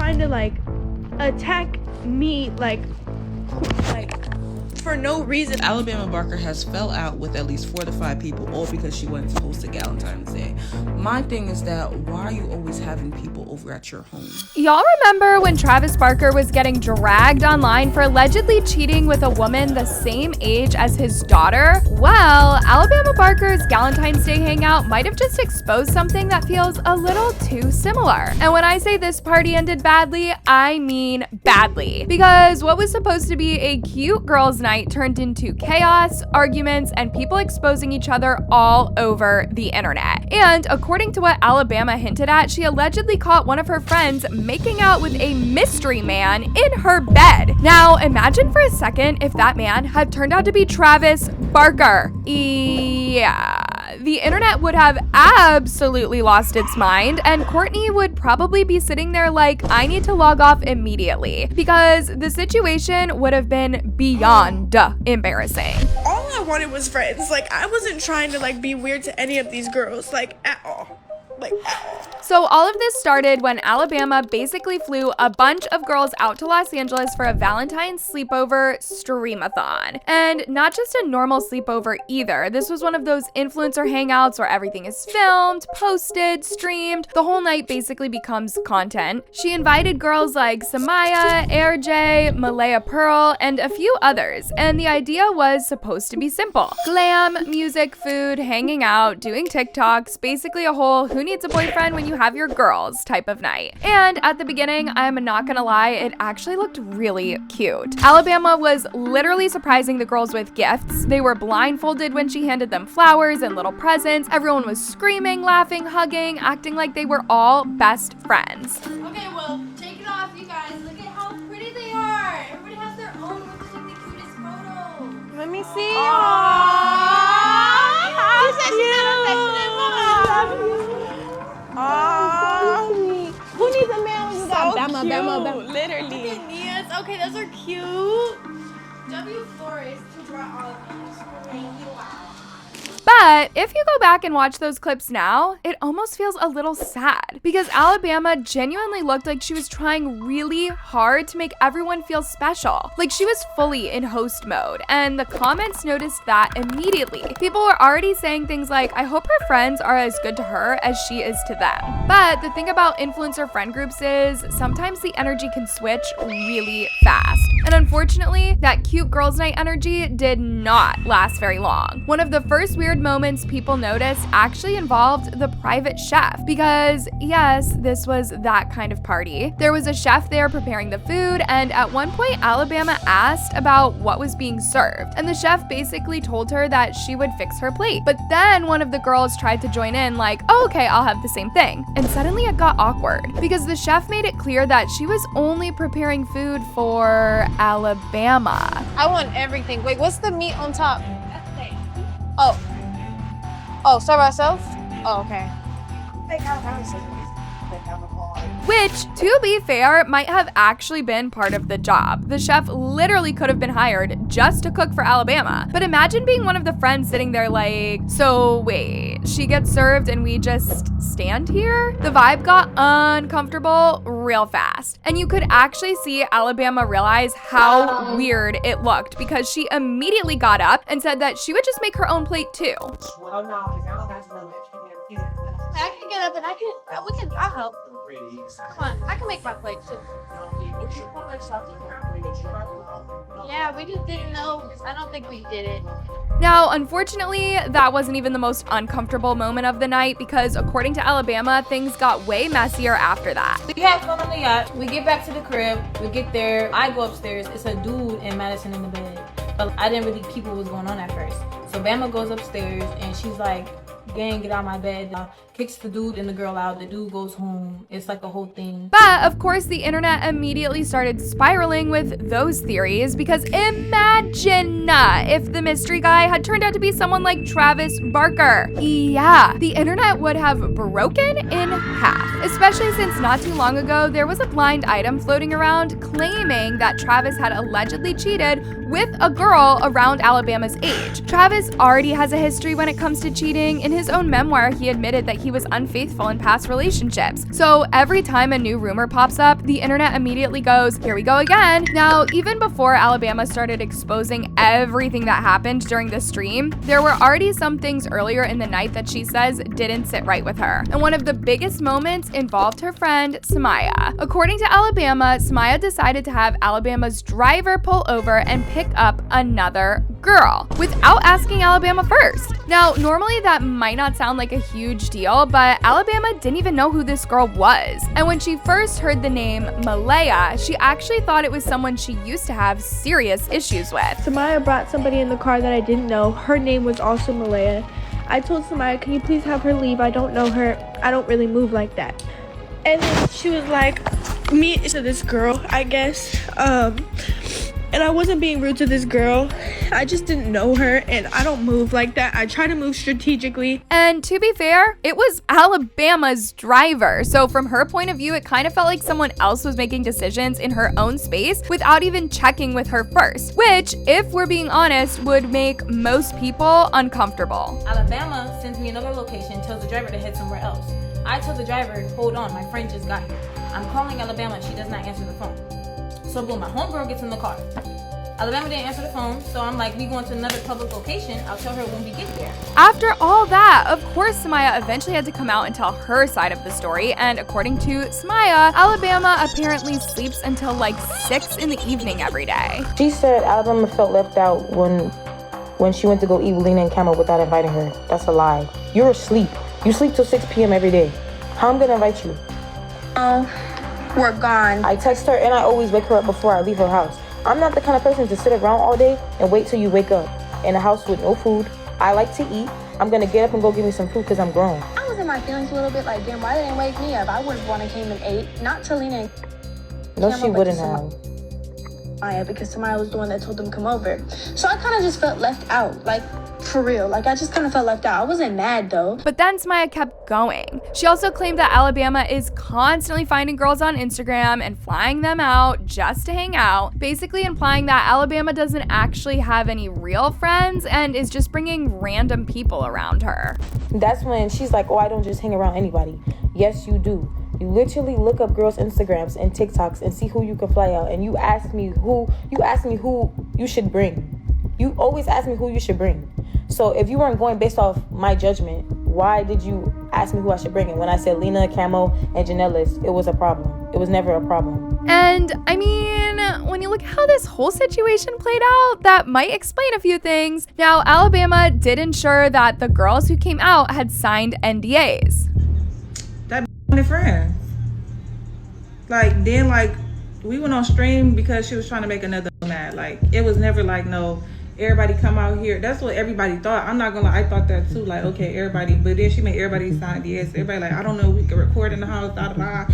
trying to like attack me like for no reason. Alabama Barker has fell out with at least 4 to 5 people, all because she went to host a Galentine's Day. My thing is that why are you always having people over at your home? Y'all remember when Travis Barker was getting dragged online for allegedly cheating with a woman the same age as his daughter? Well, Alabama Barker's Galentine's Day hangout might have just exposed something that feels a little too similar. And when I say this party ended badly, I mean badly. Because what was supposed to be a cute girls' night turned into chaos, arguments, and people exposing each other all over the internet. And according to what Alabama hinted at, she allegedly caught one of her friends making out with a mystery man in her bed. Now, imagine for a second if that man had turned out to be Travis Barker. Yeah. The internet would have absolutely lost its mind, and Courtney would probably be sitting there like, I need to log off immediately, because the situation would have been beyond embarrassing. All I wanted was friends. Like, I wasn't trying to like be weird to any of these girls, like at all. So all of this started when Alabama basically flew a bunch of girls out to Los Angeles for a Valentine's sleepover streamathon. And not just a normal sleepover either. This was one of those influencer hangouts where everything is filmed, posted, streamed. The whole night basically becomes content. She invited girls like Samaya, Air J, Malaya Pearl, and a few others. And the idea was supposed to be simple. Glam, music, food, hanging out, doing TikToks, basically a whole who needs a boyfriend when you have your girls type of night. And at the beginning, I'm not gonna lie, it actually looked really cute. Alabama was literally surprising the girls with gifts. They were blindfolded when she handed them flowers and little presents. Everyone was screaming, laughing, hugging, acting like they were all best friends. Okay, well, take it off, you guys. Look at how pretty they are. Everybody has their own. Let's take the cutest photo. Let me see. Who's that? She's an affectionate mom. Who needs a man when you got Bama? Literally. Look at Nia's. Okay, those are cute. W Flores to draw all of these. Thank you. Wow. But if you go back and watch those clips now, it almost feels a little sad because Alabama genuinely looked like she was trying really hard to make everyone feel special. Like she was fully in host mode, and the comments noticed that immediately. People were already saying things like, I hope her friends are as good to her as she is to them. But the thing about influencer friend groups is sometimes the energy can switch really fast. And unfortunately, that cute girls' night energy did not last very long. One of the first weird moments people noticed actually involved the private chef because yes, this was that kind of party. There was a chef there preparing the food, and at one point Alabama asked about what was being served, and the chef basically told her that she would fix her plate. But then one of the girls tried to join in like, oh, okay, I'll have the same thing. And suddenly it got awkward because the chef made it clear that she was only preparing food for Alabama. I want everything. Wait, what's the meat on top? That's steak. Oh, serve ourselves? Oh, okay. Which, to be fair, might have actually been part of the job. The chef literally could have been hired just to cook for Alabama. But imagine being one of the friends sitting there like, so wait, she gets served and we just stand here? The vibe got uncomfortable real fast. And you could actually see Alabama realize how weird it looked because she immediately got up and said that she would just make her own plate too. I can get up and I'll help. Come on, I can make my plate too. Yeah, we just didn't know. I don't think we did it. Now, unfortunately, that wasn't even the most uncomfortable moment of the night because according to Alabama, things got way messier after that. We had fun on the yacht. We get back to the crib. We get there. I go upstairs. It's a dude and Madison in the bed. But I didn't really peep what was going on at first. So Bama goes upstairs and she's like, gang, get out of my bed. Kicks the dude and the girl out. The dude goes home. It's like a whole thing. But of course, the internet immediately started spiraling with those theories because imagine if the mystery guy had turned out to be someone like Travis Barker. Yeah, the internet would have broken in half, especially since not too long ago, there was a blind item floating around claiming that Travis had allegedly cheated with a girl around Alabama's age. Travis already has a history when it comes to cheating. In his own memoir, he admitted that he he was unfaithful in past relationships. So every time a new rumor pops up, the internet immediately goes, here we go again. Now, even before Alabama started exposing everything that happened during the stream, there were already some things earlier in the night that she says didn't sit right with her. And one of the biggest moments involved her friend, Samaya. According to Alabama, Samaya decided to have Alabama's driver pull over and pick up another girl without asking Alabama first. Now, normally that might not sound like a huge deal, but Alabama didn't even know who this girl was. And when she first heard the name Malaya, she actually thought it was someone she used to have serious issues with. Samaya brought somebody in the car that I didn't know. Her name was also Malaya. I told Samaya, can you please have her leave? I don't know her. I don't really move like that. And then she was like, me to this girl, I guess. And I wasn't being rude to this girl. I just didn't know her, and I don't move like that. I try to move strategically. And to be fair, it was Alabama's driver. So from her point of view, it kind of felt like someone else was making decisions in her own space without even checking with her first, which, if we're being honest, would make most people uncomfortable. Alabama sends me another location, tells the driver to head somewhere else. I tell the driver, hold on, my friend just got here. I'm calling Alabama, she does not answer the phone. So boom, my homegirl gets in the car. Alabama didn't answer the phone, so I'm like, we going to another public location. I'll tell her when we get there. After all that, of course, Samaya eventually had to come out and tell her side of the story. And according to Samaya, Alabama apparently sleeps until like 6 in the evening every day. She said Alabama felt left out when she went to go eat with Lena and Camel without inviting her. That's a lie. You're asleep. You sleep till 6 p.m. every day. How am I gonna invite you? We're gone. I text her and I always wake her up before I leave her house. I'm not the kind of person to sit around all day and wait till you wake up in a house with no food. I like to eat. I'm gonna get up and go get me some food because I'm grown. I was in my feelings a little bit like, damn, why didn't wake me up? I would have wanted came and ate. Not to Lena and No, Camel, she but wouldn't to have. Samaya, because Samaya was the one that told them to come over. So I kind of just felt left out, like, for real. Like, I just kind of felt left out. I wasn't mad, though. But then Samaya kept going. She also claimed that Alabama is constantly finding girls on Instagram and flying them out just to hang out, basically implying that Alabama doesn't actually have any real friends and is just bringing random people around her. That's when she's like, oh, I don't just hang around anybody. Yes, you do. You literally look up girls' Instagrams and TikToks and see who you can fly out. And you ask me who you should bring. You always ask me who you should bring. So if you weren't going based off my judgment, why did you ask me who I should bring? And when I said Lena, Camo, and Janellis, it was a problem. It was never a problem. And I mean, when you look at how this whole situation played out, that might explain a few things. Now, Alabama did ensure that the girls who came out had signed NDAs. That friend. Like, then, like, we went on stream because she was trying to make another mad. Like, it was never like, no, everybody come out here. That's what everybody thought. I'm not gonna lie, I thought that too. Like, okay, everybody, but then she made everybody sign yes. Everybody like, I don't know, we can record in the house, da da da.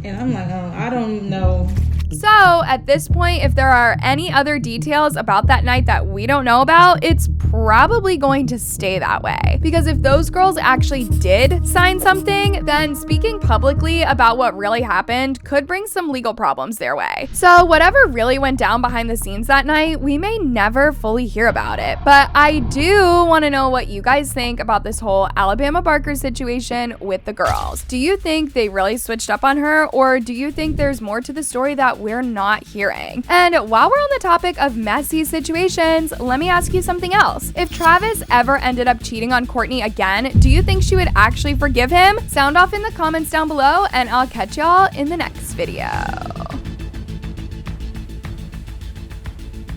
And I'm like, I don't know. So at this point, if there are any other details about that night that we don't know about, it's probably going to stay that way. Because if those girls actually did sign something, then speaking publicly about what really happened could bring some legal problems their way. So whatever really went down behind the scenes that night, we may never fully hear about it. But I do want to know what you guys think about this whole Alabama Barker situation with the girls. Do you think they really switched up on her, or do you think there's more to the story that we're not hearing? And while we're on the topic of messy situations, let me ask you something else. If Travis ever ended up cheating on Courtney again, do you think she would actually forgive him? Sound off in the comments down below, and I'll catch y'all in the next video.